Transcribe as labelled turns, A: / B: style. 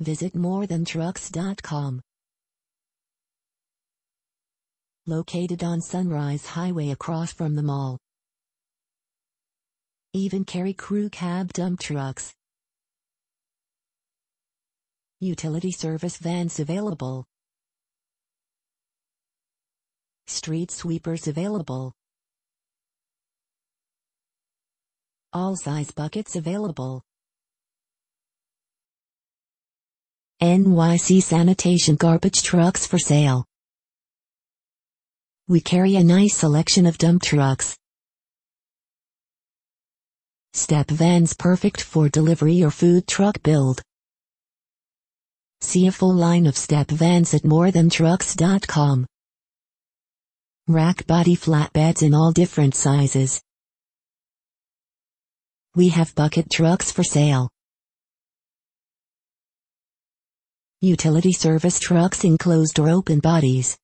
A: Visit MoreThanTrucks.com. Located on Sunrise Highway across from the mall. Even carry crew cab dump trucks. Utility service vans available. Street sweepers available. All size buckets available. NYC sanitation garbage trucks for sale. We carry a nice selection of dump trucks. Step vans perfect for delivery or food truck build. See a full line of step vans at MoreThanTrucks.com. Rack body flatbeds in all different sizes. We have bucket trucks for sale. Utility service trucks in closed or open bodies.